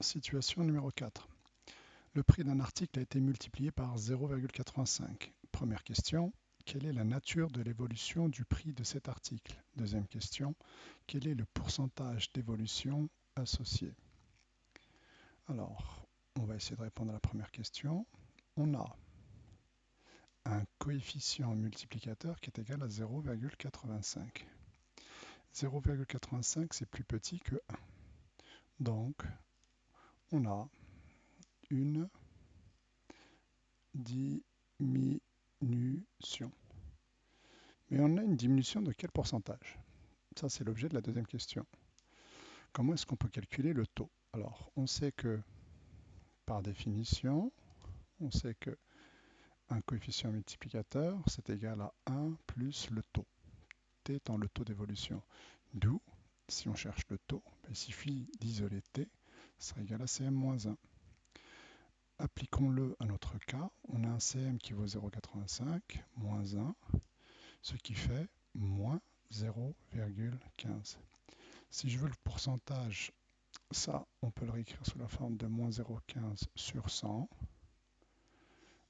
Situation numéro 4. Le prix d'un article a été multiplié par 0,85. Première question, quelle est la nature de l'évolution du prix de cet article? Deuxième question, quel est le pourcentage d'évolution associé? Alors, on va essayer de répondre à la première question. On a un coefficient multiplicateur qui est égal à 0,85. 0,85, c'est plus petit que 1. Donc, on a une diminution. Mais on a une diminution de quel pourcentage? Ça, c'est l'objet de la deuxième question. Comment est-ce qu'on peut calculer le taux? Alors, on sait que, par définition, on sait que un coefficient multiplicateur, c'est égal à 1 plus le taux, t étant le taux d'évolution. D'où, si on cherche le taux, il suffit d'isoler t, ça sera égal à Cm moins 1. Appliquons-le à notre cas, on a un Cm qui vaut 0,85 moins 1, ce qui fait moins 0,15. Si je veux le pourcentage, ça, on peut le réécrire sous la forme de moins 0,15 sur 100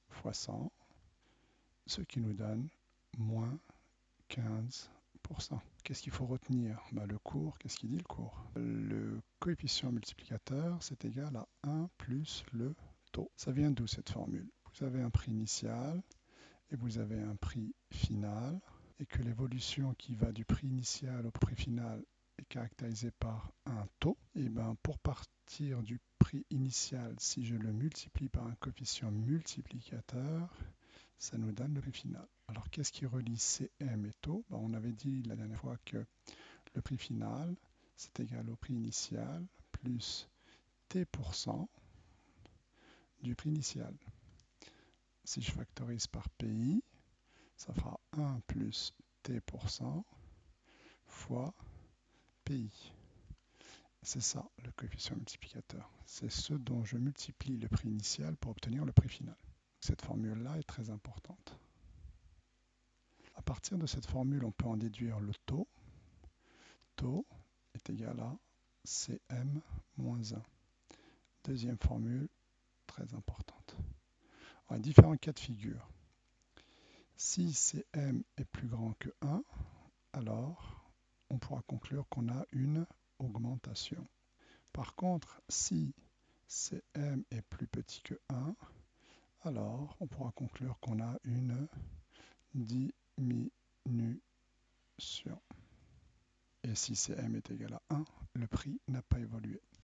fois 100, ce qui nous donne moins 15%. Qu'est-ce qu'il faut retenir? Le cours, qu'est-ce qu'il dit le cours? Le coefficient multiplicateur, c'est égal à 1 plus le taux. Ça vient d'où cette formule? Vous avez un prix initial et vous avez un prix final, et que l'évolution qui va du prix initial au prix final est caractérisée par un taux. Et pour partir du prix initial, si je le multiplie par un coefficient multiplicateur, ça nous donne le prix final. Alors qu'est-ce qui relie Cm et taux? On avait dit la dernière fois que le prix final, c'est égal au prix initial plus t% du prix initial. Si je factorise par PI, ça fera 1 plus t% fois PI. C'est ça le coefficient multiplicateur. C'est ce dont je multiplie le prix initial pour obtenir le prix final. Cette formule-là est très importante. À partir de cette formule, on peut en déduire le taux. Taux est égal à Cm moins 1. Deuxième formule, très importante. On a différents cas de figure. Si Cm est plus grand que 1, alors on pourra conclure qu'on a une augmentation. Par contre, si Cm est plus petit que 1, alors on pourra conclure qu'on a une diminution. Et si Cm est égal à 1, le prix n'a pas évolué.